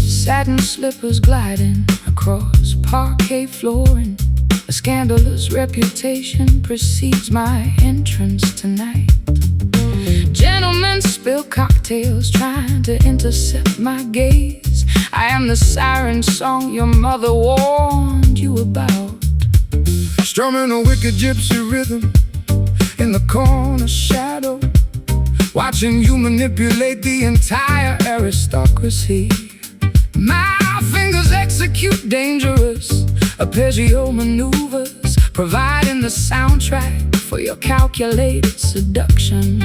Satin slippers gliding across parquet flooring. A scandalous reputation precedes my entrance tonight. Gentlemen spill cocktails trying to intercept my gaze. I am the siren song your mother warned you about. Strumming a wicked gypsy rhythm in the corner shadow, watching you manipulate the entire aristocracy. My fingers execute dangerous arpeggio maneuvers, providing the soundtrack for your calculated seduction.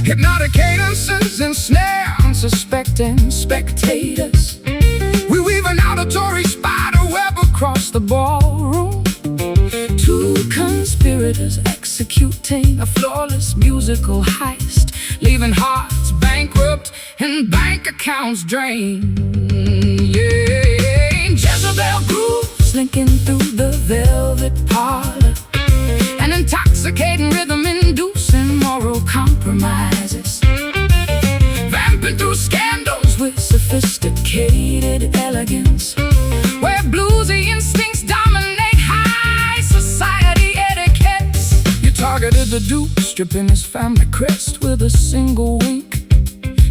Hypnotic cadences ensnare unsuspecting spectators. We weave an auditory spider web across the ballroom. Two conspirators executing a flawless musical heist, leaving hearts bankrupt and bank accounts drained. Yeah, Jezebel grooves linking through the velvet parlor, an intoxicating rhythm inducing moral compromises, vamping through scandals with sophisticated elegance, where bluesy instincts dominate high society etiquettes. You targeted the Duke, stripping his family crest with a single wink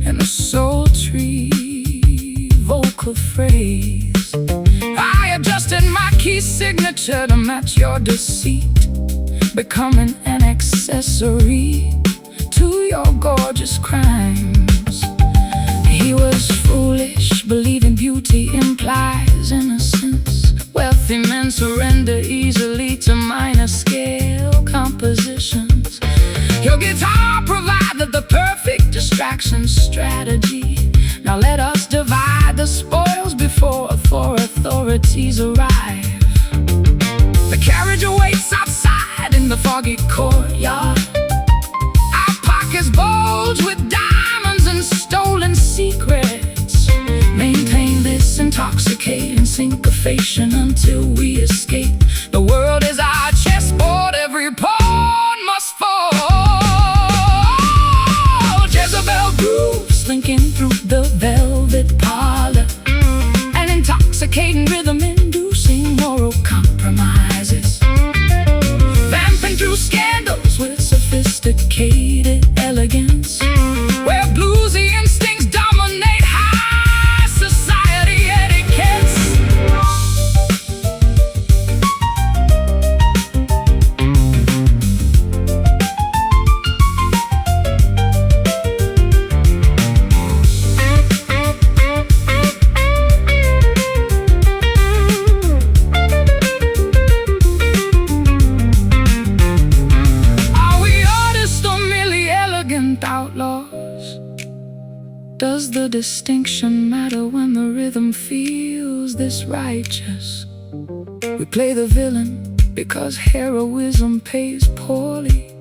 and a sultry vocal phrase. I adjusted my key signature to match your deceit, becoming an accessory to your gorgeous crimes. He was foolish, believing beauty implies innocence. Wealthy men surrender easily to minor scale compositions. Your guitar provided the perfect distraction strategy. Now let us divide the spoils before authorities arrive. The carriage awaits outside in the foggy courtyard. Our pockets bulge with diamonds and stolen secrets. Maintain this intoxicating syncopation until we escape. The world is our chessboard, every pawn must fall. Jezebel grooves slinking through the velvet parlor, an intoxicating rhythm inducing moral compromises, vamping through scandals with sophisticated elegance, where bluesy instincts dominate high society etiquettes. Outlaws? Does the distinction matter when the rhythm feels this righteous? We play the villain because heroism pays poorly,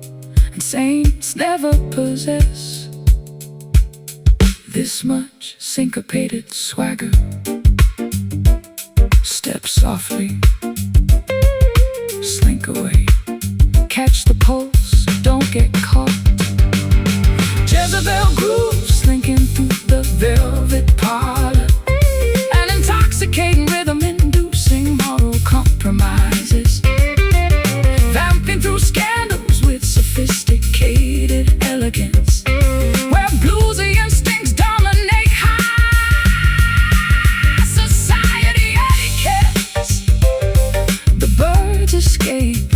and saints never possess this much syncopated swagger. Step softly, slink away, catch the pulse, don't get caught. Jezebel grooves slinking through the velvet parlor, an intoxicating rhythm inducing moral compromises, vamping through scandals with sophisticated elegance, where bluesy instincts dominate high society etiquettes. The birds escape,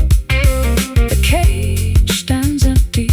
the cage stands empty.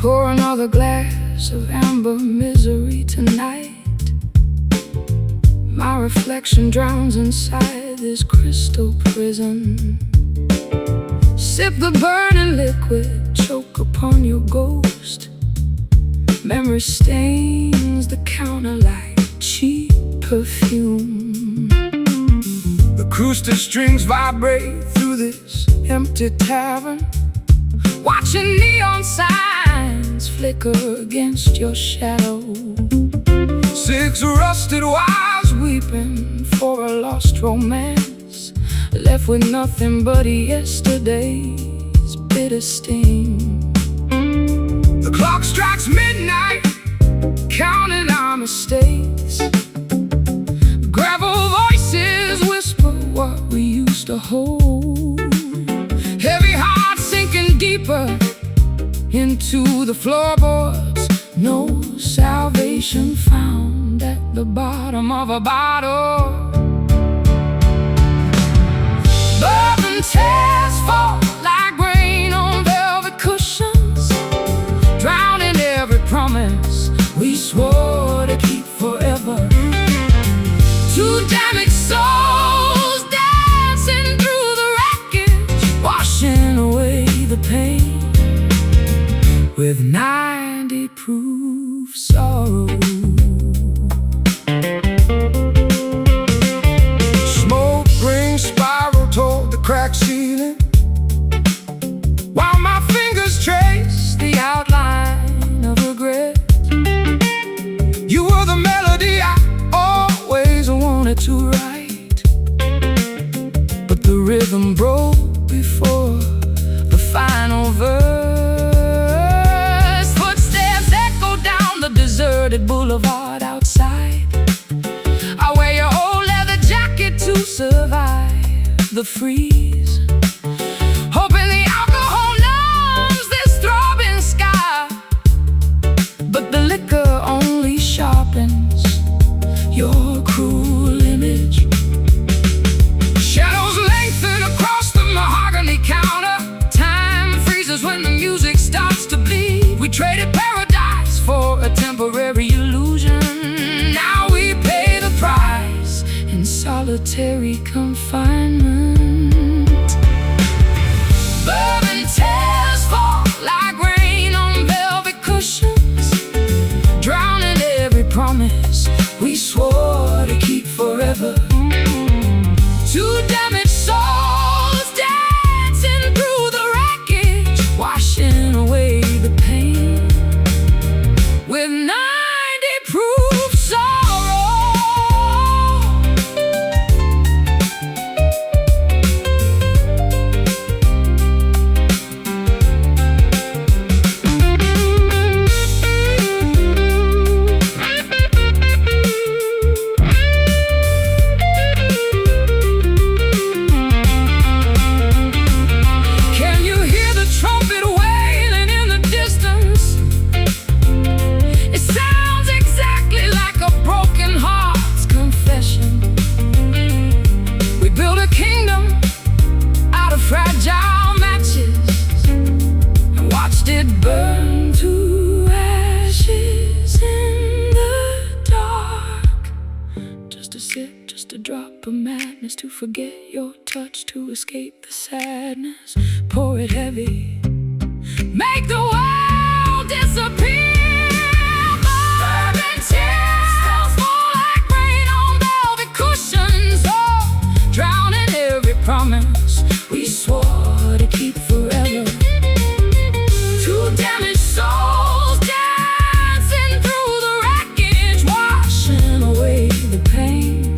Pour another glass of amber misery tonight. My reflection drowns inside this crystal prison. Sip the burning liquid, choke upon your ghost. Memory stains the counter like cheap perfume. Acoustic strings vibrate through this empty tavern, watching neon signs flicker against your shadow. 6 rusted wives weeping for a lost romance, left with nothing but yesterday's bitter sting. The clock strikes midnight, counting our mistakes. Gravel voices whisper what we used to hold. Heavy hearts sinking deeper into the floorboards. No salvation found at the bottom of a bottle. Bourbon tears fall like rain on velvet cushions, drowning every promise we swore to keep forever. 2 damaged souls dancing through the wreckage, washing away the pain with 90 proof sorrow. Smoke rings spiral toward the cracked ceiling, while my fingers trace the outline of regret. You were the melody I always wanted to write, but the rhythm broke before the final verse. Footsteps echo down the deserted boulevard outside. I wear your old leather jacket to survive the freeze, hoping the alcohol numbs this throbbing sky, but the liquor only sharpens your cruel image. Shadows lengthen across the mahogany counter. Time freezes when the music starts to bleed. We traded paradise for a temporary illusion. Now we pay the price in solitary confinement. Bourbon tears fall like rain on velvet cushions, drowning every promise we swore to keep forever. 2 damaged souls dancing through the wreckage, washing away the pain with 90 proof sorrow. Can you hear the trumpet wailing in the distance? It sounds exactly like a broken heart's confession. We built a kingdom out of fragile matches and watched it burn to ashes in the dark. Just a sip, just a drop of madness, to forget your touch, to escape the sadness. Pour it heavy, make the world disappear. Bourbon tears fall like rain on velvet cushions, oh, drowning every promise we swore to keep forever. 2 damaged souls dancing through the wreckage, washing away the pain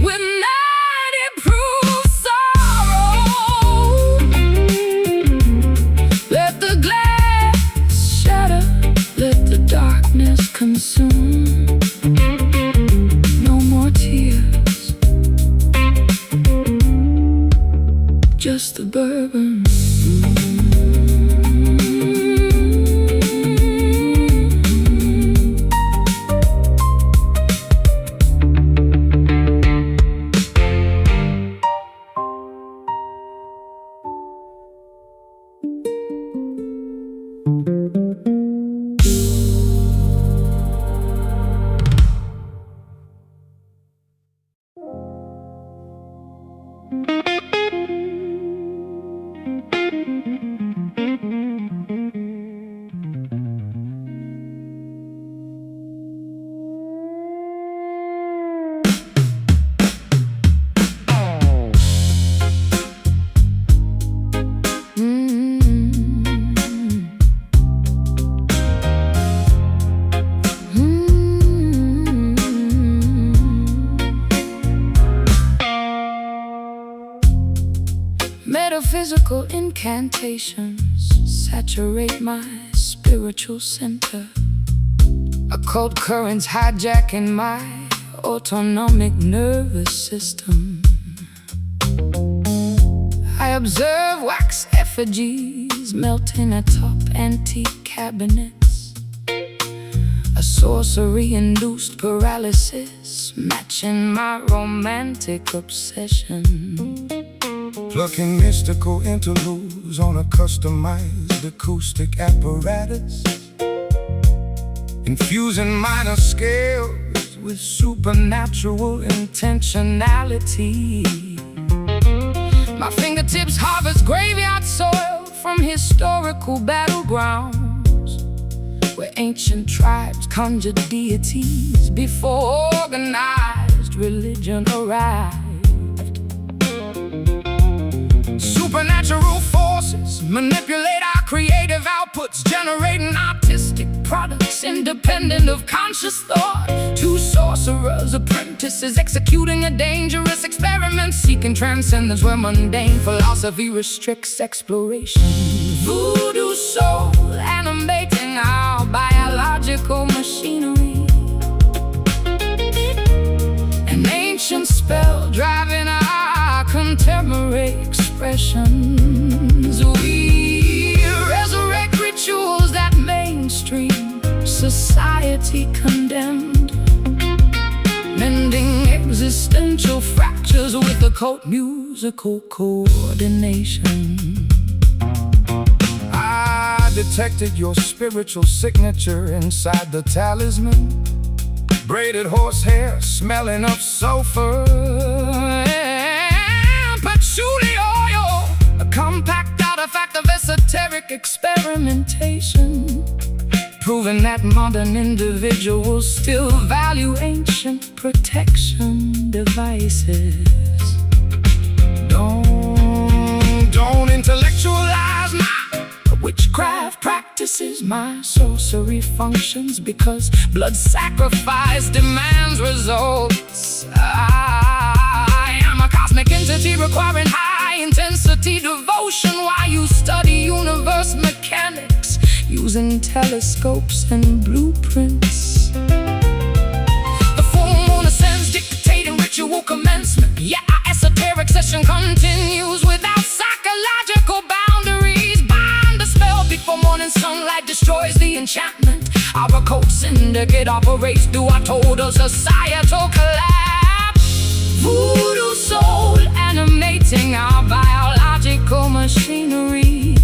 with 90 proof sorrow. Metaphysical incantations saturate my spiritual center. Occult currents hijacking my autonomic nervous system. I observe wax effigies melting atop antique cabinets. A sorcery-induced paralysis matching my romantic obsession. Plucking mystical interludes on a customized acoustic apparatus. Infusing minor scales with supernatural intentionality. My fingertips harvest graveyard soil from historical battlegrounds, where ancient tribes conjured deities before organized religion arrived. Supernatural forces manipulate our creative outputs, generating artistic products independent of conscious thought. Two sorcerers, apprentices, executing a dangerous experiment, seeking transcendence where mundane philosophy restricts exploration. Voodoo soul animating our biological machinery. An ancient spell driving our contemporary expressions. We resurrect rituals that mainstream society condemned, mending existential fractures with occult musical coordination. I detected your spiritual signature inside the talisman. Braided horsehair smelling of sulfur and patchouli oil. A compact artifact of esoteric experimentation, proving that modern individuals still value ancient protection devices. Don't intellectualize my witchcraft practices, my sorcery functions, because blood sacrifice demands results. I am a cosmic entity requiring high-intensity devotion while you study universe mechanics using telescopes and blueprints. The full moon ascends, dictating ritual commencement. Yeah, our esoteric session continues without psychological boundaries. Bind the spell before morning sunlight destroys the enchantment. Our occult syndicate operates through our total societal collapse. Voodoo soul animating our biological machinery.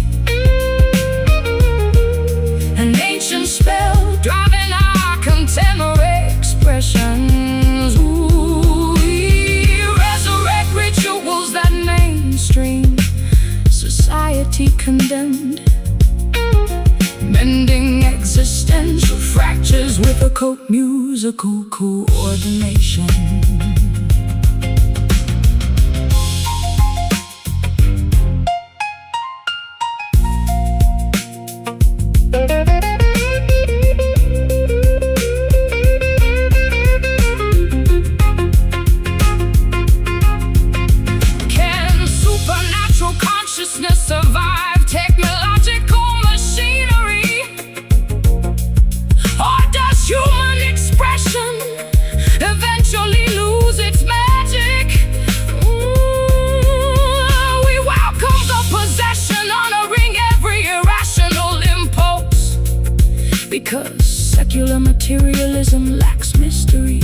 An ancient spell driving our contemporary expressions. We resurrect rituals that mainstream society condemned, mending existential fractures with occult musical coordination. Survive technological machinery, or does human expression eventually lose its magic? We welcome the possession, honoring every irrational impulse, because secular materialism lacks mystery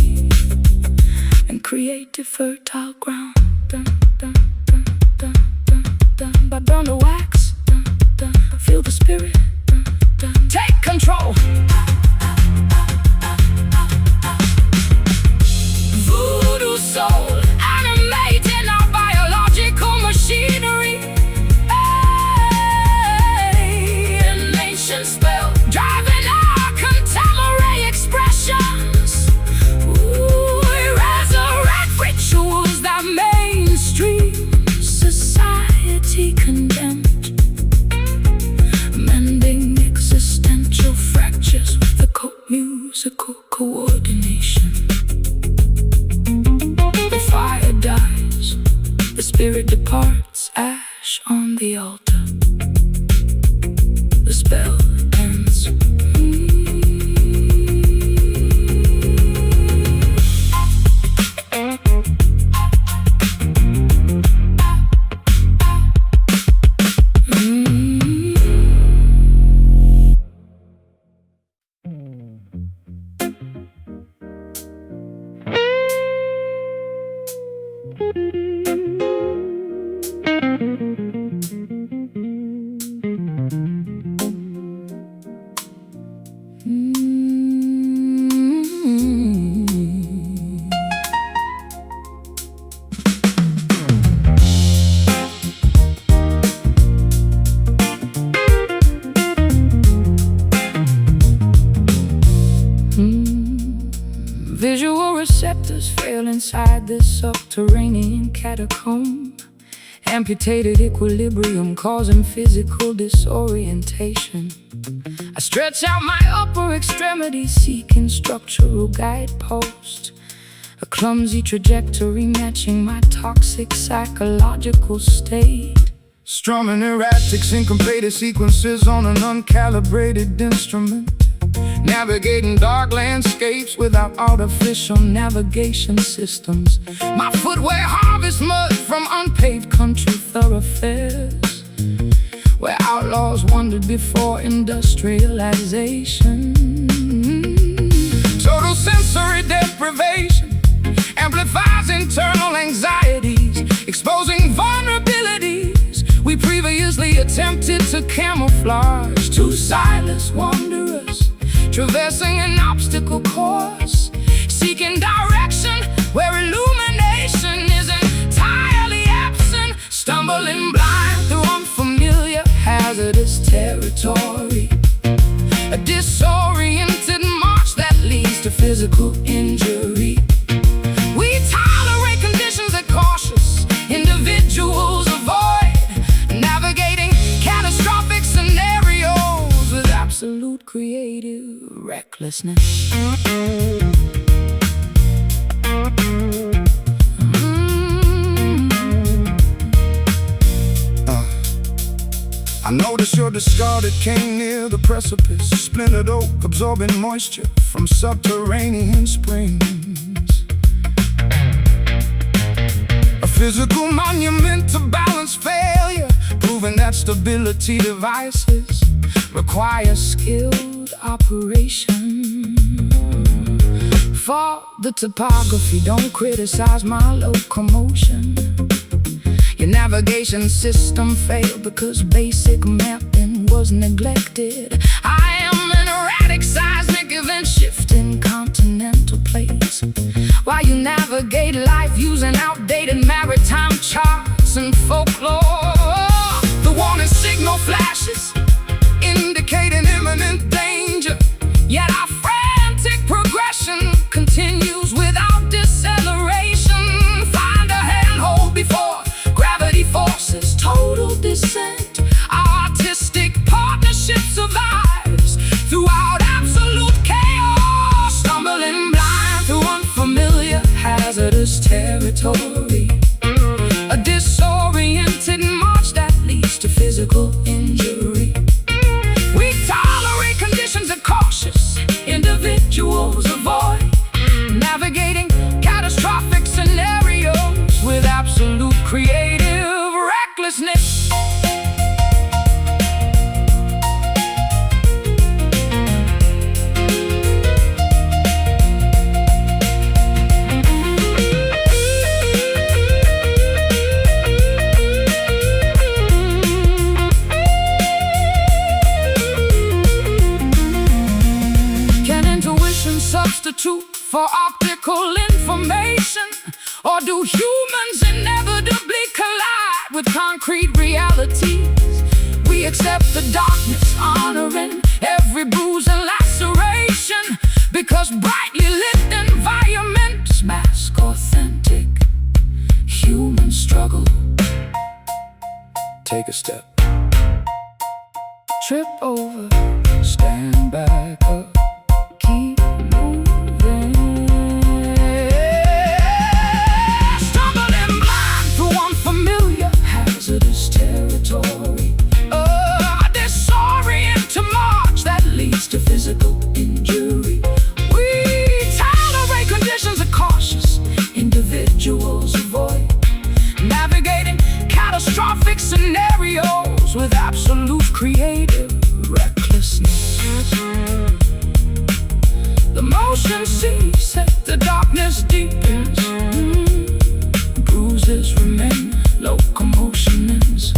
and creative fertile ground. Dun, dun, dun, dun, dun, dun. But burn the wax, dun, dun. Feel the spirit, dun, dun. take control. Voodoo soul animating our biological machinery. An ancient spell driving our contemporary expressions. We resurrect rituals that make inside this subterranean catacomb. Amputated equilibrium causing physical disorientation. I stretch out my upper extremity seeking structural guideposts. A clumsy trajectory matching my toxic psychological state. Strumming erratic syncopated sequences on an uncalibrated instrument. Navigating dark landscapes without artificial navigation systems. My footwear harvests mud from unpaved country thoroughfares, where outlaws wandered before industrialization. Total sensory deprivation amplifies internal anxieties, exposing vulnerabilities we previously attempted to camouflage. Two silence wanderers traversing an obstacle course, seeking direction where illumination is entirely absent. Stumbling blind through unfamiliar hazardous territory. A disoriented march that leads to physical injury. We tolerate conditions that cautious individuals avoid, navigating catastrophic scenarios with absolute creative recklessness. I noticed your discarded cane near the precipice. Splintered oak absorbing moisture from subterranean springs. A physical monument to balance failure, proving that stability devices require skilled operation. For the topography, don't criticize my locomotion. Your navigation system failed because basic mapping was neglected. I am an erratic seismic event shifting continental plates, while you navigate life using outdated maritime charts and folklore. The warning signal flashes indicating imminent danger, yet our frantic progression continues without deceleration. Find a handhold before gravity forces total descent. Our artistic partnership survives throughout absolute chaos. Stumbling blind through unfamiliar hazardous territory. A disoriented march that leads to physical injury. We tolerate conditions that cautious individuals avoid, navigating catastrophic scenarios with absolute creative recklessness. Substitute for optical information, or do humans inevitably collide with concrete realities? We accept the darkness, honoring every bruise and laceration, because brightly lit environments mask authentic human struggle. Take a step, trip over, stand back up, keep moving. Stumbling blind through unfamiliar hazardous territory. A disoriented march that leads to physical injury. We tolerate conditions that cautious individuals avoid, navigating catastrophic scenarios with absolute creative recklessness. The motion cease as the darkness deepens. Bruises remain, locomotion ends.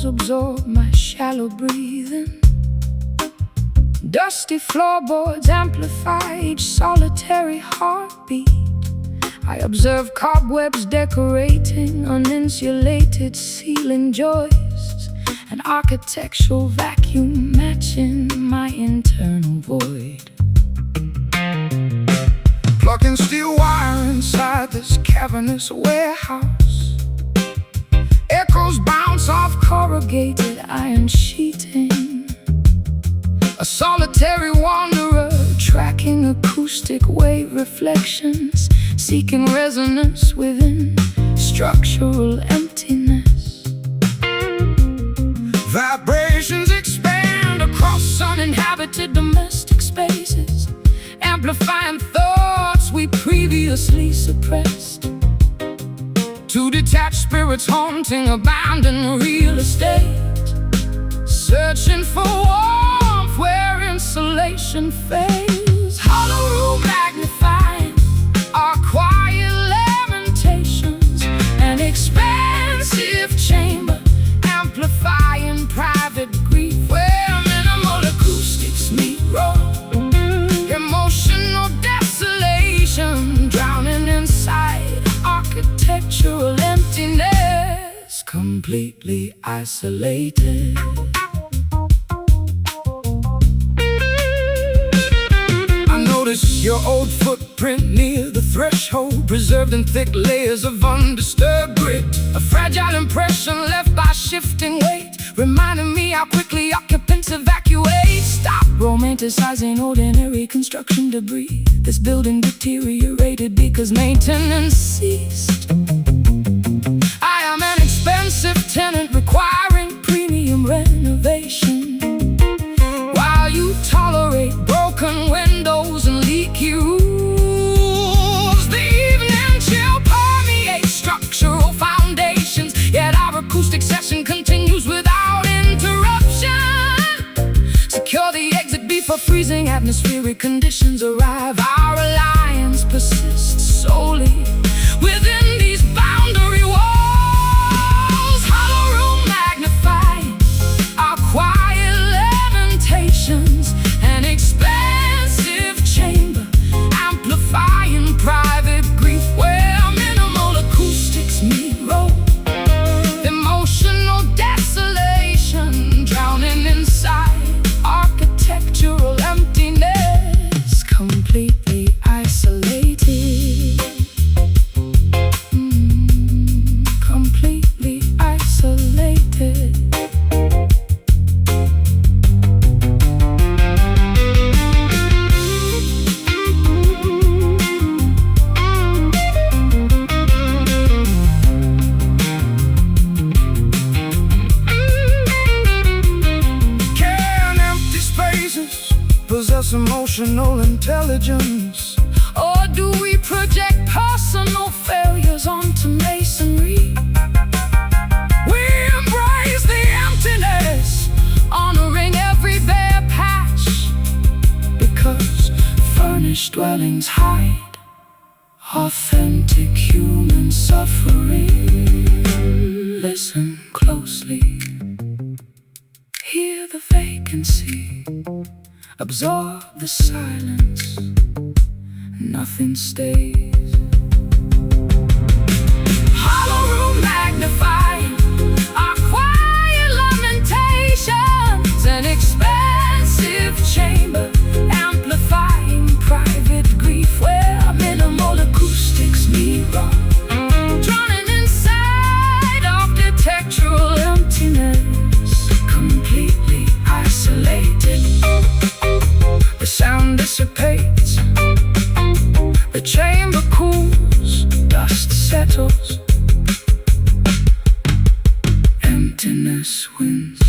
walls absorb my shallow breathing. Dusty floorboards amplify each solitary heartbeat. I observe cobwebs decorating uninsulated ceiling joists, an architectural vacuum matching my internal void. Plugging steel wire inside this cavernous warehouse. Echoes bounce off corrugated iron sheeting. A solitary wanderer tracking acoustic wave reflections, seeking resonance within structural emptiness. Vibrations Expand across uninhabited domestic spaces, amplifying thoughts we previously suppressed. Two detached spirits haunting abandoned real estate, Searching for warmth where insulation fades. Hollow room magnifying our quiet lamentations, an expansive chamber amplifying private grief where minimal acoustics meet raw emotional desolation, drowning inside architectural emptiness, completely isolated. Your old footprint near the threshold, preserved in thick layers of undisturbed grit. A fragile impression left by shifting weight, reminding me how quickly occupants evacuate. Stop romanticizing ordinary construction debris. This building deteriorated because maintenance ceased. I am an expensive tenant requiring premium renovation, while you tolerate broken windows and leaky roofs. The evening chill permeates structural foundations, yet our acoustic session continues without interruption. Secure the exit before freezing atmospheric conditions arrive. Our alliance persists solely within these boundary walls. Hollow room magnifying our quiet lamentations, an expansive chamber amplifying private grief where minimal acoustics meet roll. Emotional desolation, drowning inside architectural emptiness, completely isolated. Completely isolated. Can empty spaces possess emotional intelligence? Or do we project personal failures onto masonry? We embrace the emptiness, honoring every bare patch, because furnished dwellings hide authentic human suffering. Listen closely, hear the vacancy, absorb the silence. Nothing stays. Hollow room magnifying our quiet lamentations, an expansive chamber amplifying private grief where minimal acoustics meet raw. Drowning inside architectural emptiness, completely isolated. The sound dissipates, the chamber cools, dust settles, emptiness wins.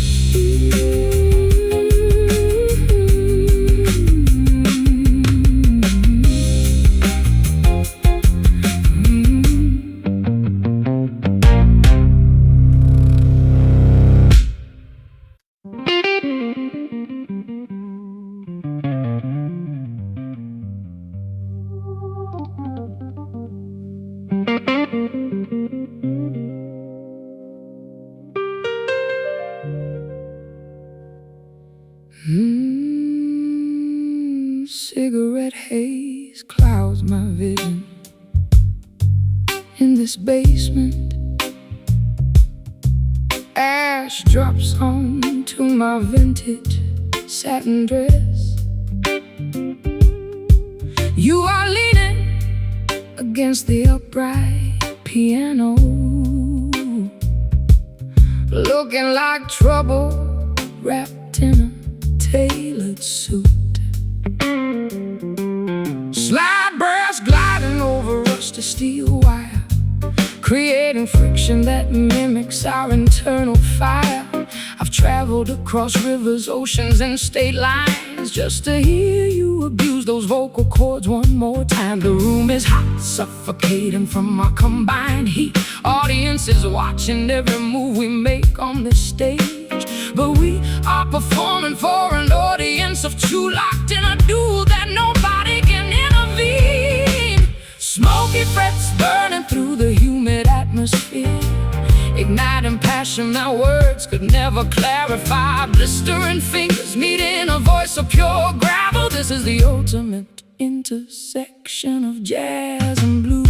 red haze clouds my vision. In this basement, ash drops onto my vintage satin dress. You are leaning against the upright piano, looking like trouble wrapped in a tailored suit. Slide brass gliding over rusty steel wire, creating friction that mimics our internal fire. I've traveled across rivers, oceans, and state lines just to hear you abuse those vocal cords one more time. The room is hot, suffocating from our combined heat. Audiences watching every move we make on this stage, but we are performing for an audience of two, locked in a duel that nobody can intervene. Smoky frets burning through the humid atmosphere, igniting passion that words could never clarify. Blistering fingers meeting a voice of pure gravel. This is the ultimate intersection of jazz and blues.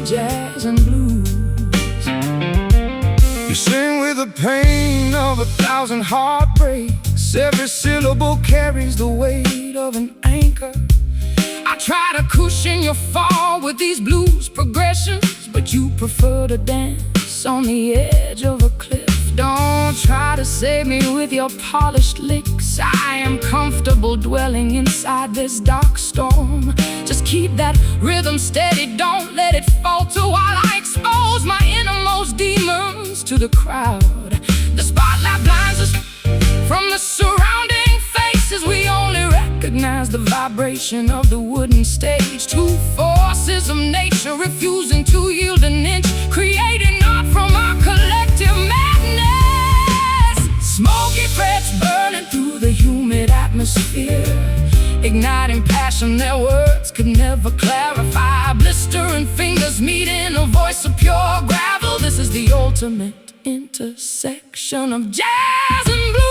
Jazz and blues. You sing with the pain of 1,000 heartbreaks. Every syllable carries the weight of an anchor. I try to cushion your fall with these blues progressions, but you prefer to dance on the edge of a cliff. Don't try to save me with your polished licks. I am comfortable dwelling inside this dark storm. Just keep that rhythm steady, don't let it falter while I expose my innermost demons to the crowd. The spotlight blinds us from the surrounding faces. We only recognize the vibration of the wooden stage. Two forces of nature refusing to yield an inch, creating art from our collective madness. Smoky frets burning through the humid atmosphere, igniting passion that words could never clarify. Blistering fingers meeting a voice of pure gravel. This is the ultimate intersection of jazz and blues.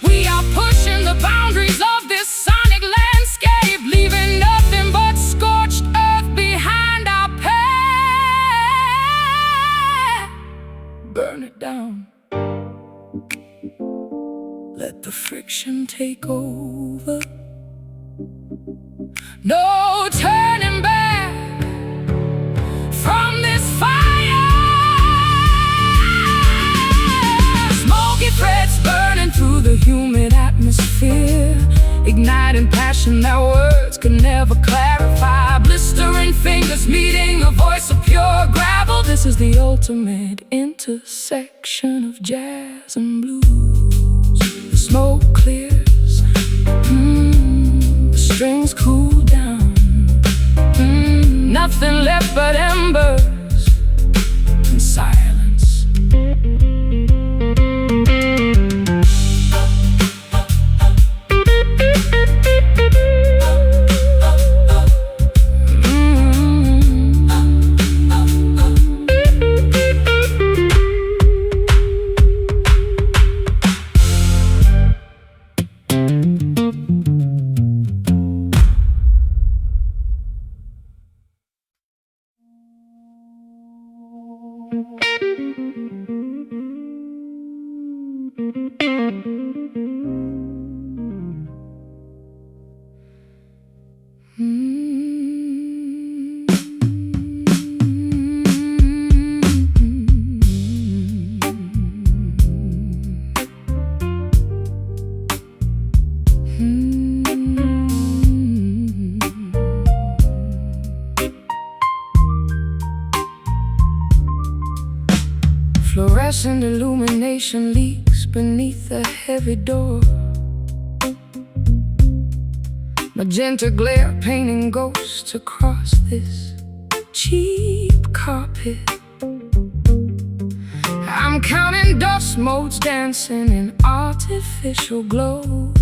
We are pushing the boundaries of this sonic landscape, leaving nothing but scorched earth behind our path. Burn it down. Let the friction take over. No turning back from this fire. Smoky frets burning through the humid atmosphere, igniting passion that words could never clarify. Blistering fingers meeting a voice of pure gravel. This is the ultimate intersection of jazz and blues. The smoke clears, the strings cool down, nothing left but embers and silence. Fluorescent illumination leaks beneath the heavy door. Magenta glare painting ghosts across this cheap carpet. I'm counting dust motes dancing in artificial glow,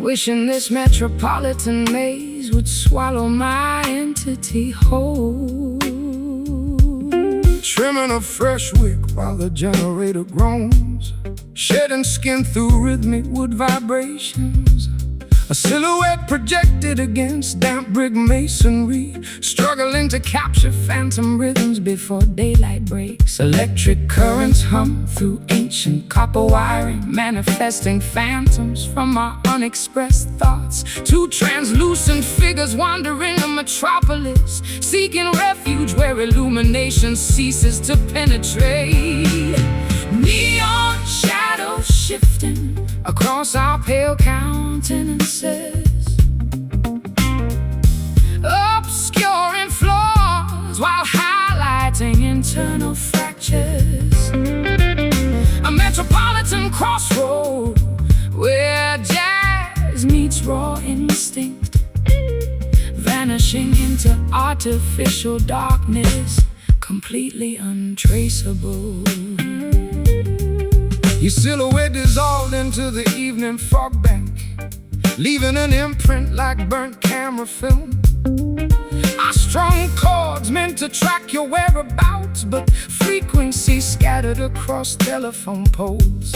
wishing this metropolitan maze would swallow my entity whole. Trimming a fresh wick while the generator groans, shedding skin through rhythmic wood vibrations. A silhouette projected against damp brick masonry, struggling to capture phantom rhythms before daylight breaks. Electric currents hum through ancient copper wiring, manifesting phantoms from our unexpressed thoughts. Two translucent figures wandering a metropolis, seeking refuge where illumination ceases to penetrate. Neon shadows shifting across our pale countenances, obscuring flaws while highlighting internal fractures. A metropolitan crossroad where jazz meets raw instinct, vanishing into artificial darkness, completely untraceable. Your silhouette dissolved into the evening fog bank, leaving an imprint like burnt camera film. Our strong chords meant to track your whereabouts, but frequencies scattered across telephone poles.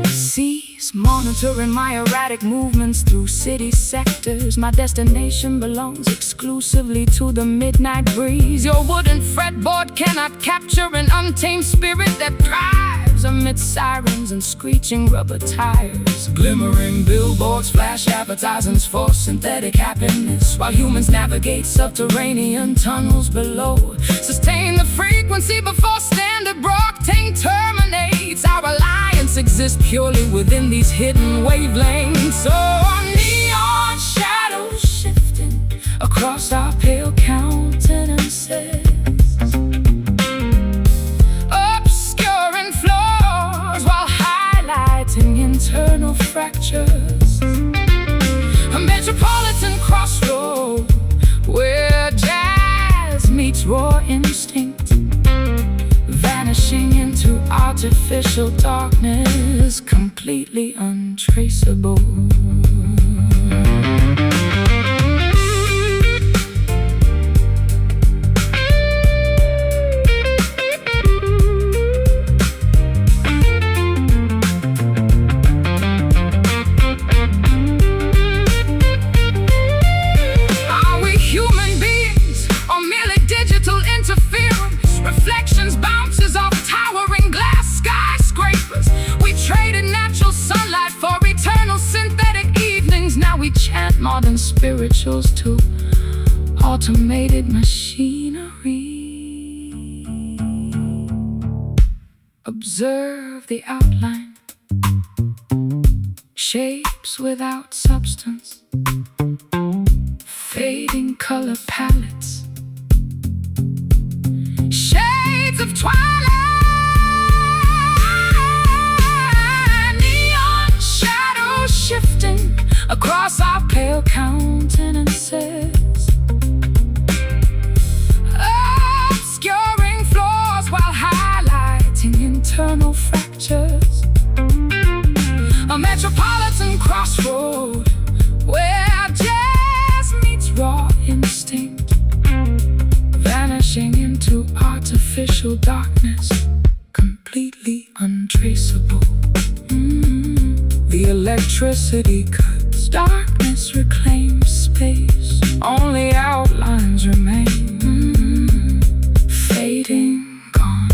Seas monitoring my erratic movements through city sectors. My destination belongs exclusively to the midnight breeze. Your wooden fretboard cannot capture an untamed spirit that thrives amid sirens and screeching rubber tires. Glimmering billboards flash advertisements for synthetic happiness, while humans navigate subterranean tunnels below. Sustain the frequency before standard broadcasting terminates. Our alliance exists purely within these hidden wavelengths. So our neon shadows shifting across our pale countenances, obscuring flaws while highlighting internal fractures. A metropolitan crossroad where jazz meets raw instinct, vanishing into artificial darkness, completely untraceable. Are we human beings or merely digital interference? Reflections bounces off towering glass skyscrapers. We traded natural sunlight for eternal synthetic evenings. Now we chant modern spirituals to automated machinery. Observe the outline, shapes without substance, fading color palettes, shades of twilight. Neon shadows shifting across our pale countenances, obscuring flaws while highlighting internal fractures. A metropolitan crossroad where jazz meets raw instinct, vanishing into artificial darkness, completely untraceable. The electricity cuts, darkness reclaims space, only outlines remain, fading, gone.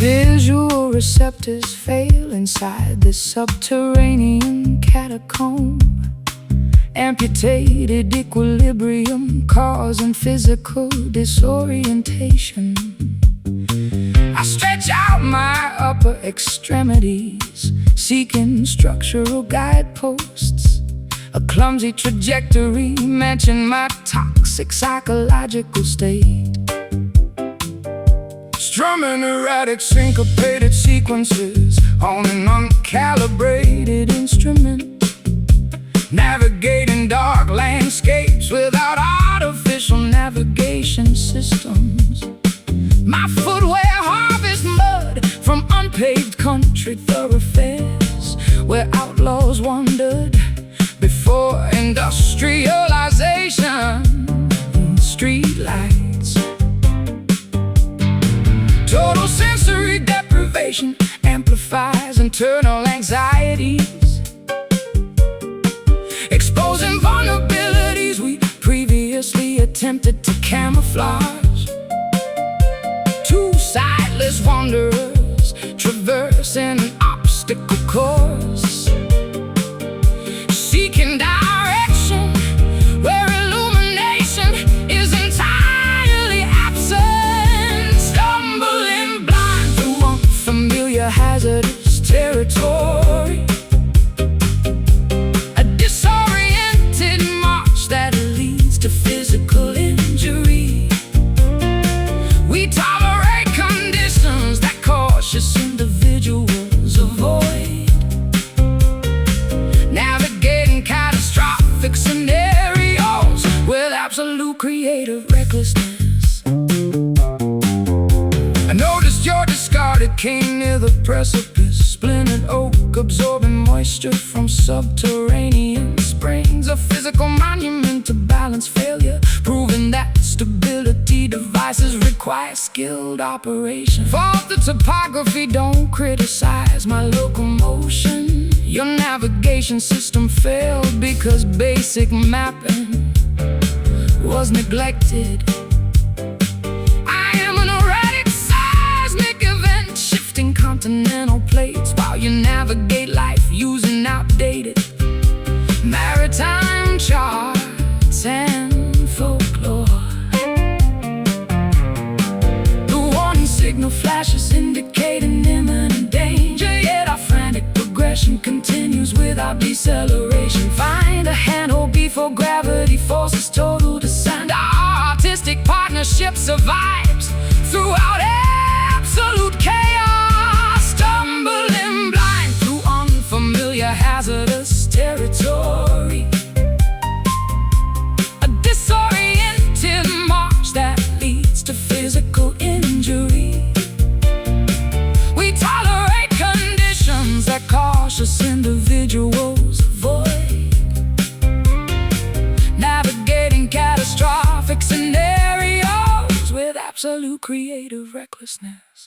Visual receptors fail inside this subterranean catacomb. Amputated equilibrium causing physical disorientation. I stretch out my upper extremities, seeking structural guideposts. A clumsy trajectory matching my toxic psychological state. Strumming erratic syncopated sequences on an uncalibrated instrument. Navigating dark landscapes without artificial navigation systems. My footwear harvests mud from unpaved country thoroughfares where outlaws wandered before industrialization. Street lights, total sensory deprivation amplifies internal anxieties, exposing vulnerabilities we previously attempted to camouflage. Two sightless wanderers traversing an obstacle course, seeking direction where illumination is entirely absent. stumbling blind through unfamiliar hazardous territory. A disoriented march that leads to physical injury. We tolerate conditions that cautious individuals avoid, navigating catastrophic scenarios with absolute creative recklessness. I noticed your discarded cane near the precipice, splintered oak absorbing moisture from subterranean springs. A physical monument to balance failure, proving that stability devices require skilled operation. Fault the topography, don't criticize my locomotion. Your navigation system failed because basic mapping Was neglected. I am an erratic seismic event, shifting continental plates while you navigate life using outdated maritime charts and folklore. The warning signal flashes indicating imminent danger, yet our frantic progression continues without deceleration. Find a handhold before gravity forces total descent. Our artistic partnership survives throughout absolute chaos, stumbling blind through unfamiliar hazardous territory. A disoriented march that leads to physical injury. We tolerate conditions that cautious individuals avoid, Navigating catastrophic scenarios with absolute creative recklessness.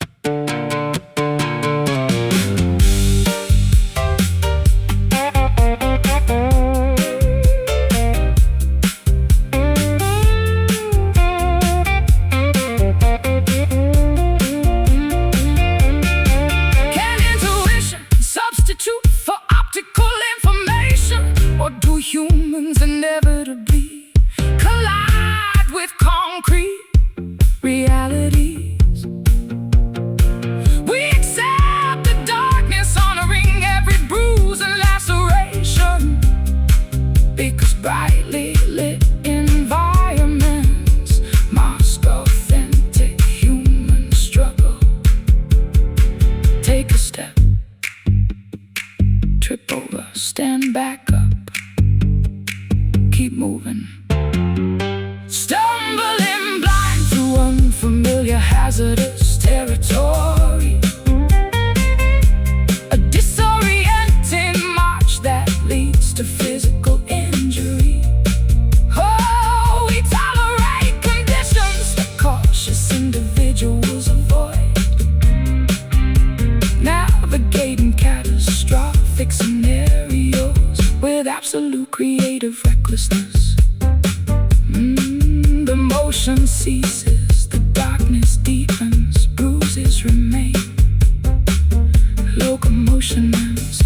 Can intuition substitute for optical information? Or do humans inevitably collide with concrete realities? We accept the darkness, honoring every bruise and laceration, Because brightly lit environments mask authentic human struggle. Take a step, trip over, stand back up, keep moving. stumbling blind Through unfamiliar hazardous territory. A disorienting march that leads to physical injury. Oh, we tolerate conditions that cautious individuals avoid, navigating catastrophic scenarios with absolute creative recklessness. The motion ceases, the darkness deepens, bruises remain. emotions.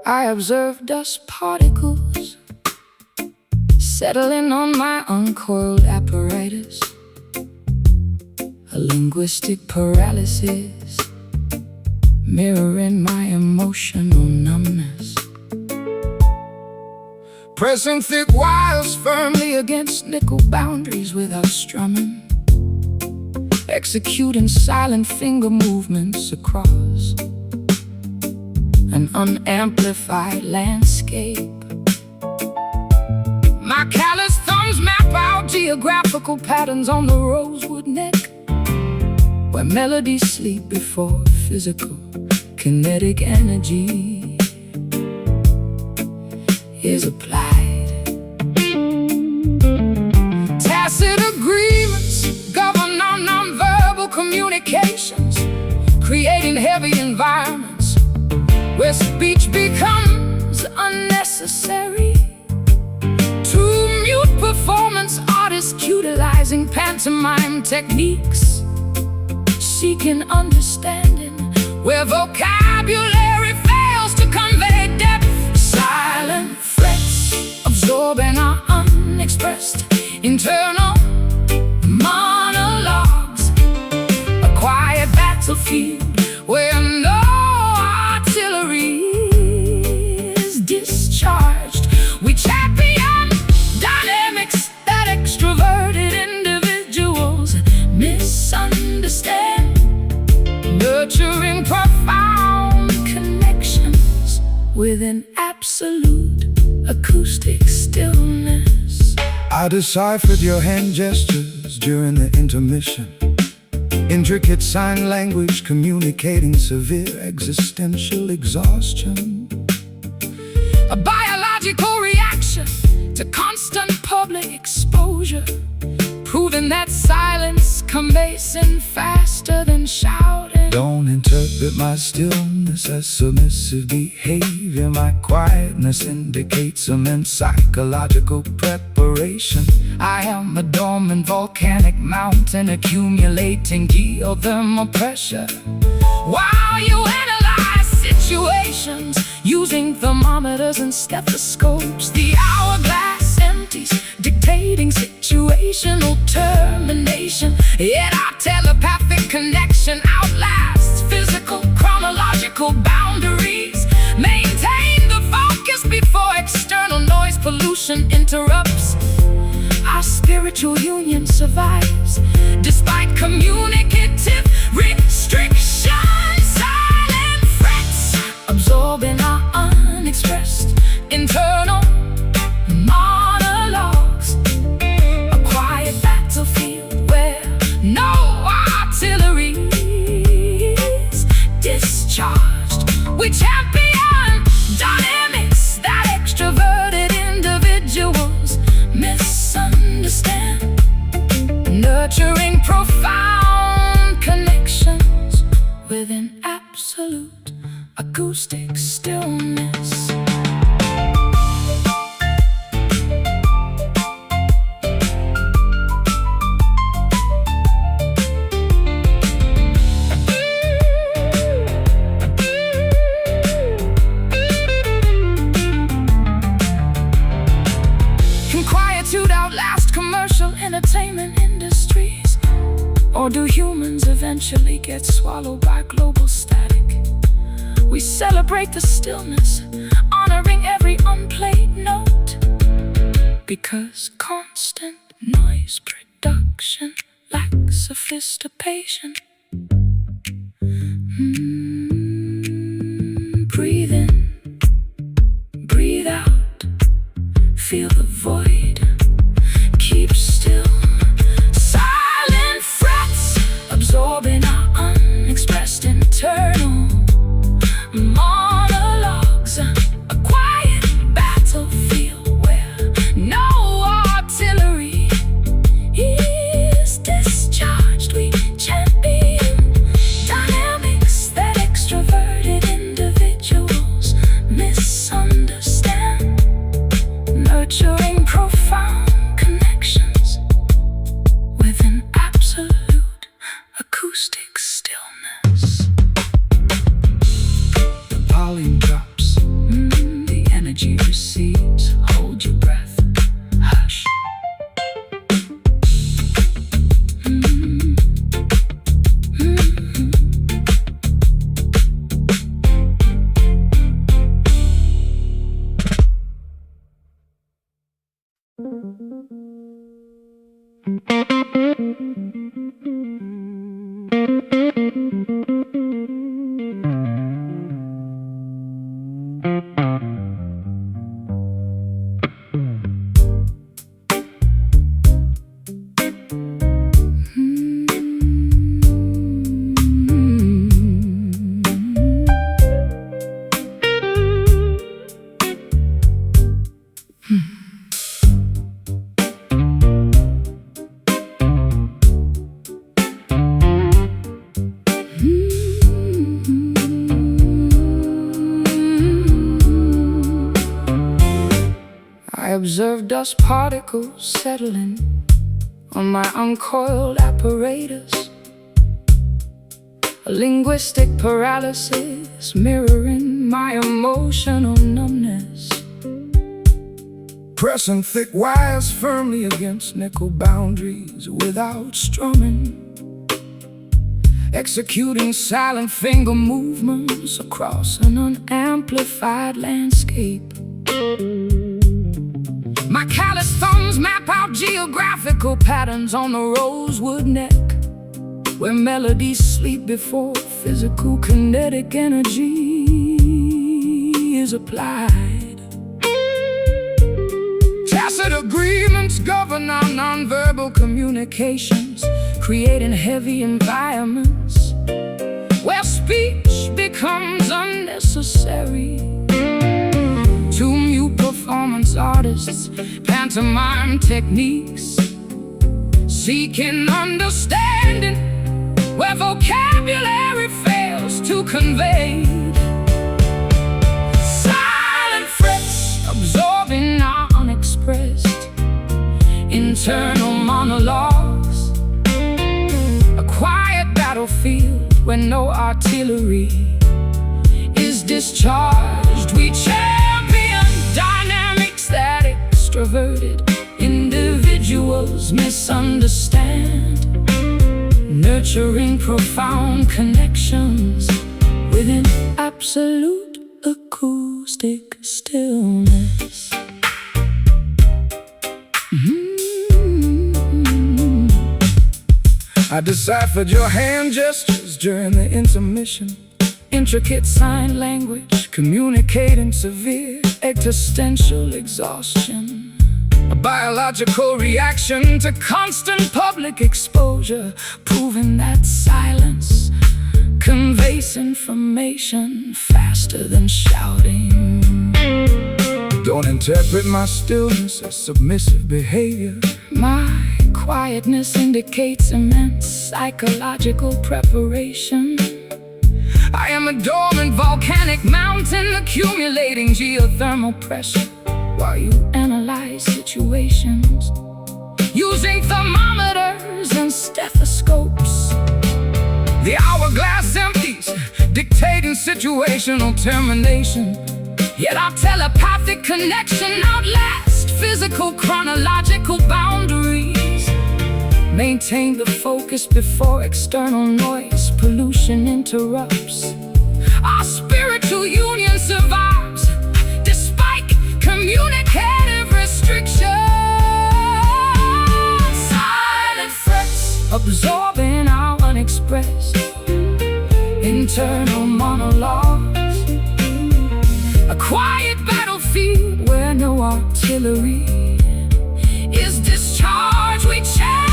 I observe dust particles settling on my uncoiled apparatus, a linguistic paralysis mirroring my emotional numbness, Pressing thick wires firmly against nickel boundaries without strumming, executing silent finger movements across an unamplified landscape. My callous thumbs map out geographical patterns on the rosewood neck, where melodies sleep before physical kinetic energy is applied. Tacit agreements govern our nonverbal communications, creating heavy environments where speech becomes unnecessary. To mute performance artists utilizing pantomime techniques, seeking understanding where vocabulary fails to convey depth. Silent frets absorbing our unexpressed internal monologues, a quiet battlefield where no artillery is discharged. We champion dynamics that extroverted individuals misunderstand, nurturing profound connections within absolute acoustic stillness. I deciphered your hand gestures during the intermission, intricate sign language communicating severe existential exhaustion, a biological reaction to constant public exposure, proving that silence conveys in faster than shouting. Don't interpret my stillness as submissive behavior. My quietness indicates immense psychological preparation. I am a dormant volcanic mountain accumulating geothermal pressure, while you analyze situations using thermometers and stethoscopes. The hourglass empties, dictating situational termination. Yet our telepathic connection outlasts physical chronological boundaries. Maintain the focus before external noise pollution interrupts. Our spiritual union survives despite communicative restrictions. Silent frets absorbing our unexpressed internal monologues, a quiet battlefield where no artillery is discharged. We champion dynamics that extroverted individuals misunderstand, nurturing profound connections within absolute acoustic stillness. Can quietude outlast commercial entertainment industries? Or do humans eventually get swallowed by global static? We celebrate the stillness, honoring every unplayed note, because constant noise production lacks sophistication. Breathe in, breathe out, feel the void, keep still. Silent frets absorbing our unexpressed internal monologues. A quiet battlefield where no artillery is discharged. We champion dynamics that extroverted individuals misunderstand, nurturing profound connections with an absolute acoustic stillness. The volume drops, The energy recedes. Hold your breath. Hush. I observe dust particles settling on my uncoiled apparatus, a linguistic paralysis mirroring my emotional numbness. pressing thick wires firmly against nickel boundaries without strumming, Executing silent finger movements across an unamplified landscape. My callous thumbs map out geographical patterns on the rosewood neck, where melodies sleep before physical kinetic energy is applied. Tacit agreements govern our nonverbal communications, creating heavy environments where speech becomes unnecessary. Two mute performance artists, pantomime techniques, seeking understanding where vocabulary fails to convey. Silent frets absorbing our unexpressed internal monologues, a quiet battlefield where no artillery is discharged. We champion dynamics that extroverted individuals misunderstand, nurturing profound connections within absolute acoustic stillness. I deciphered your hand gestures during the intermission, Intricate sign language communicating severe existential exhaustion, a biological reaction to constant public exposure, proving that silence conveys information faster than shouting. Don't interpret my stillness as submissive behavior. My quietness indicates immense psychological preparation. I am a dormant volcanic mountain accumulating geothermal pressure, While you analyze situations using thermometers and stethoscopes, the hourglass empties, dictating situational termination. yet our telepathic connection outlasts physical chronological boundaries, Maintain the focus before external noise pollution interrupts. Our spiritual union survives despite communicative restrictions. Silent frets absorbing our unexpressed internal monologues. A quiet battlefield where no artillery is discharged. We champion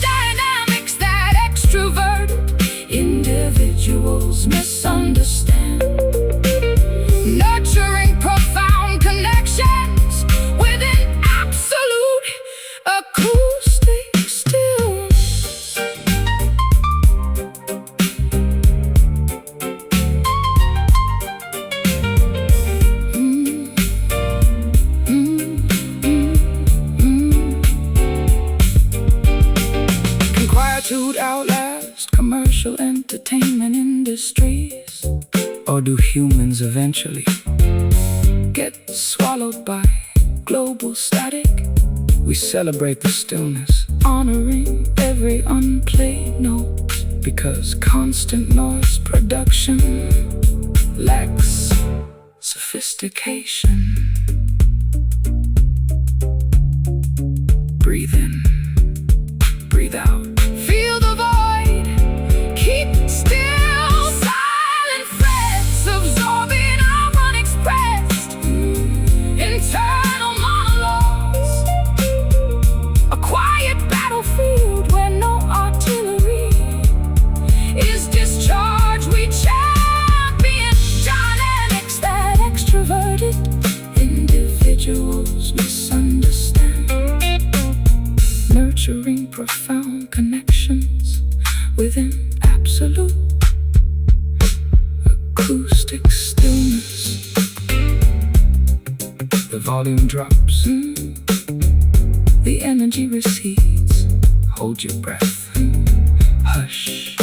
dynamics that extroverted individuals misunderstand. Nurturing profound connections within absolute acoustic stillness. Can quietude outlast commercial entertainment industries? Or do humans eventually get swallowed by global static? We celebrate the stillness, honoring every unplayed note, because constant noise production lacks sophistication. Breathe in, breathe out. Feel the void, keep still. Silent frets absorbing our unexpressed internal monologues. A quiet battlefield where no artillery is discharged. We champion dynamics that extroverted individuals misunderstand. Nurturing profound connections within absolute acoustic stillness. The volume drops, the energy recedes. Hold your breath, hush.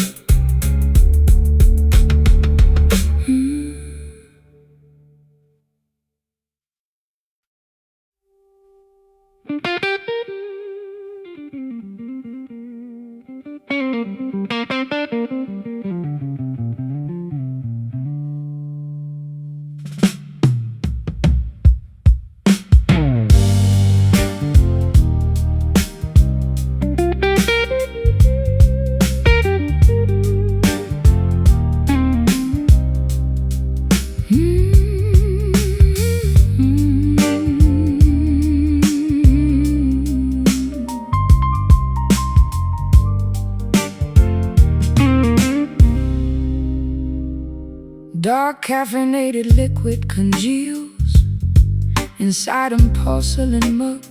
Dark caffeinated liquid congeals inside a porcelain mug.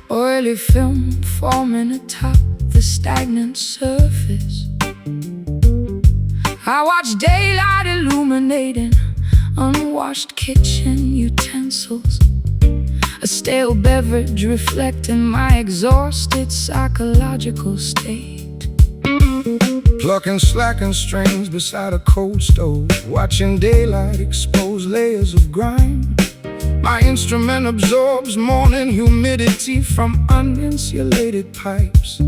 Oily film forming atop the stagnant surface. I watch daylight illuminating unwashed kitchen utensils. A stale beverage reflecting my exhausted psychological state. Plucking slacking strings beside a cold stove, watching daylight expose layers of grime. My instrument absorbs morning humidity from uninsulated pipes,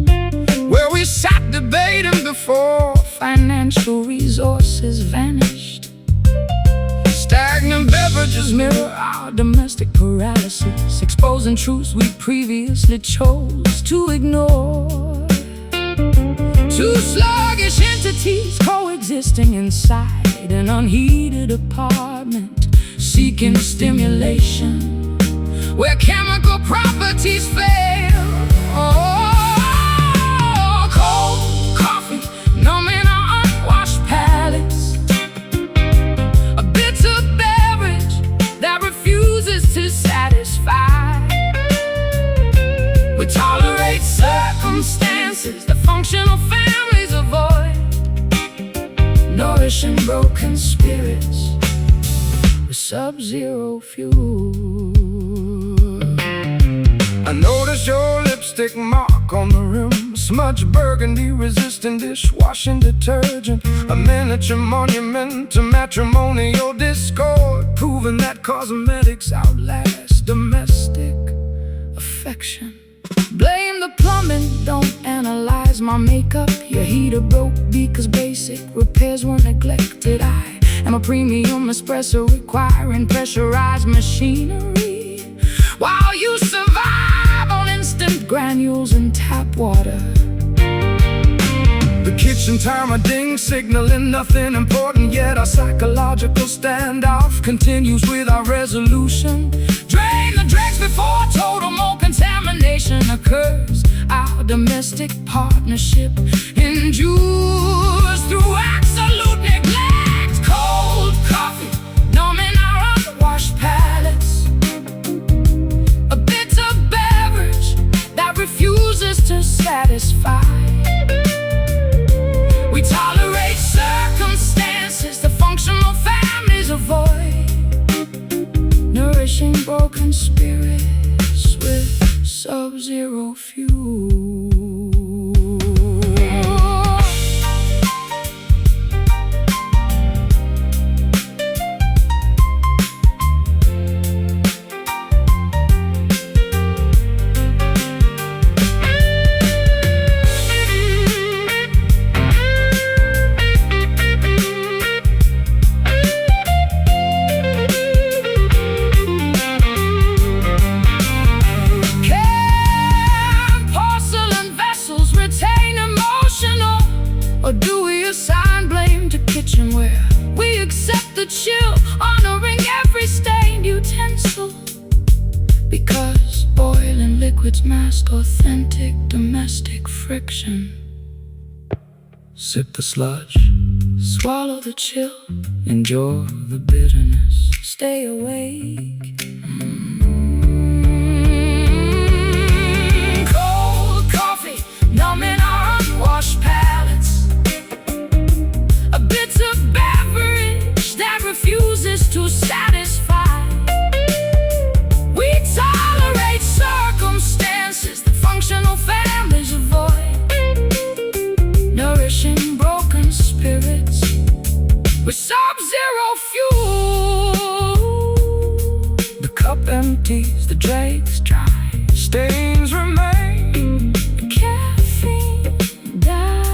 where we sat debating before financial resources vanished. Stagnant beverages mirror our domestic paralysis, exposing truths we previously chose to ignore. Two sluggish entities coexisting inside an unheated apartment, seeking stimulation where chemical properties fail. Oh, cold coffee numbing our unwashed palates. A bitter beverage that refuses to satisfy. We tolerate circumstances that functional families avoid, nourishing broken spirits with sub-zero fuel. I noticed your lipstick mark on the rim, smudged burgundy resistant dishwashing detergent, a miniature monument to matrimonial discord, proving that cosmetics outlast domestic affection. Blame the plumber plumbing, don't analyze my makeup. Your heater broke because basic repairs were neglected. I am a premium espresso requiring pressurized machinery, while you survive on instant granules and tap water. The kitchen timer ding, signaling nothing important, yet our psychological standoff continues with our resolution. Drain the dregs before total mold contamination occurs. Our domestic partnership endures through absolute neglect. Cold coffee numbing our unwashed palates, a bitter beverage that refuses to satisfy. We tolerate circumstances the functional families avoid, nourishing broken spirits with sub-zero fuel. Or do we assign blame to kitchenware? We accept the chill, honoring every stained utensil, because boiling liquids mask authentic domestic friction. Sip the sludge, swallow the chill, endure the bitterness, stay awake. Cold coffee numbing our unwashed palates, a bitter beverage that refuses to satisfy. We tolerate circumstances that functional families avoid, nourishing broken spirits with sub-zero fuel. The cup empties, the dregs dry, stains remain, the caffeine dies.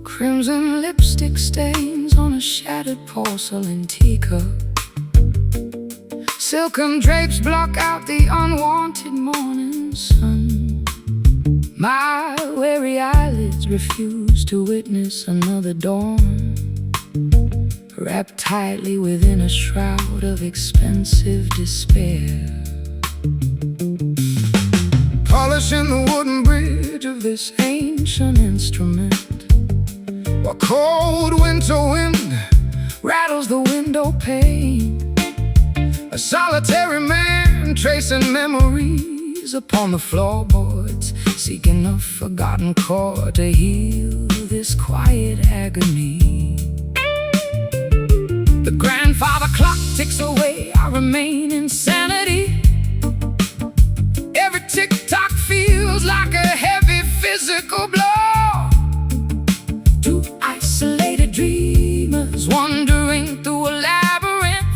Crimson lipstick stains on a shattered porcelain teacup. Silken drapes block out the unwanted morning sun. My weary eyelids refuse to witness another dawn, wrapped tightly within a shroud of expensive despair. Polishing the wooden bridge of this ancient instrument, while cold winter wind rattles the window pane. A solitary man tracing memories upon the floorboards, seeking a forgotten chord to heal this quiet agony. The grandfather clock ticks away, I remain insanity. Every tick-tock feels like a heavy physical blow. Two isolated dreamers wandering through a labyrinth,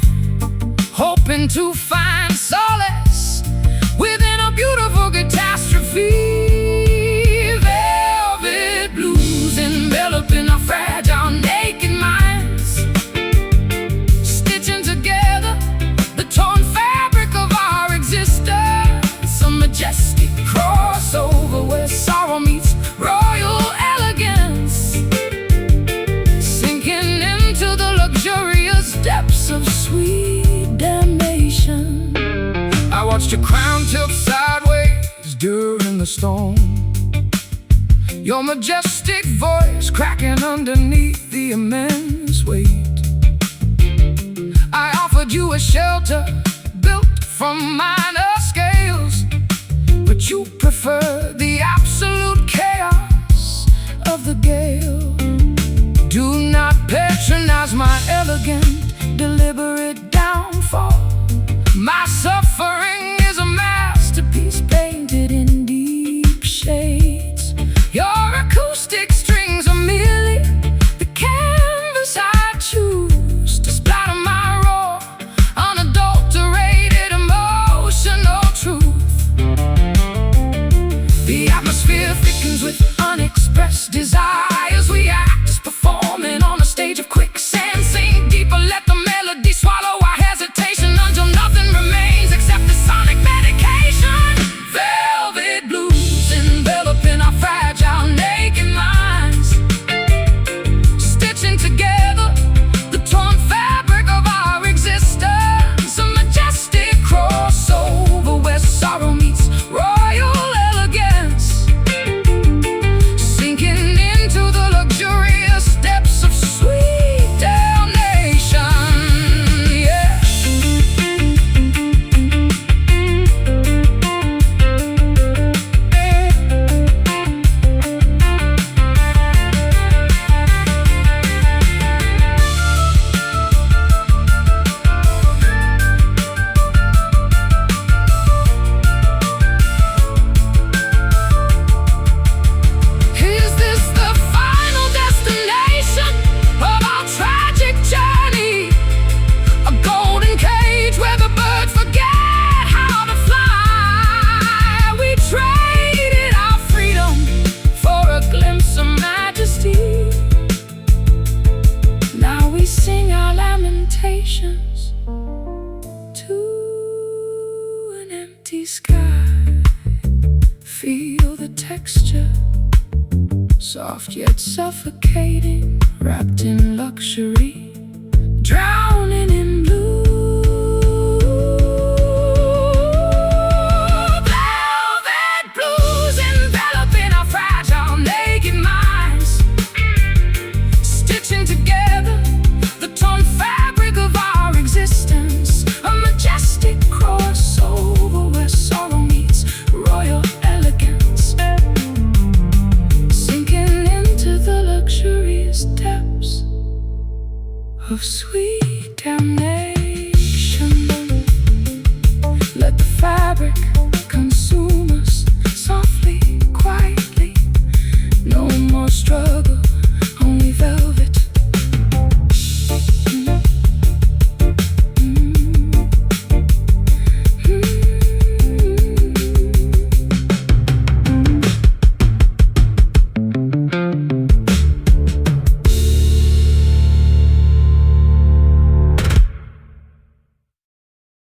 hoping to find solace within a beautiful catastrophe. Velvet blues enveloping our fragile naked minds, stitching together the torn fabric of our existence. A majestic crossover where sorrow watched your crown tilt sideways during the storm, your majestic voice cracking underneath the immense weight. I offered you a shelter built from minor scales, but you prefer the absolute chaos of the gale. Do not patronize my elegant, deliberate downfall. My suffering is a masterpiece painted in deep shades. Your acoustic strings are merely the canvas I choose to splatter my raw, unadulterated emotional truth. The atmosphere thickens with unexpressed desires. We act as performing on a stage of quicksand. Sink deeper, let the melody swallow our hesitation until nothing remains except the sonic medication. Velvet blues enveloping our fragile naked minds, stitching together the torn fabric of our existence. A majestic crossover where sorrow meets royal elegance, sinking into the luxurious depths of sweet damnation. Yeah. Is this the final destination of our tragic journey? A golden cage where the birds forget how to fly. We traded our freedom for a glimpse of majesty. Now we sing our lamentations to an empty sky. Feel the texture, soft yet suffocating, wrapped in luxury.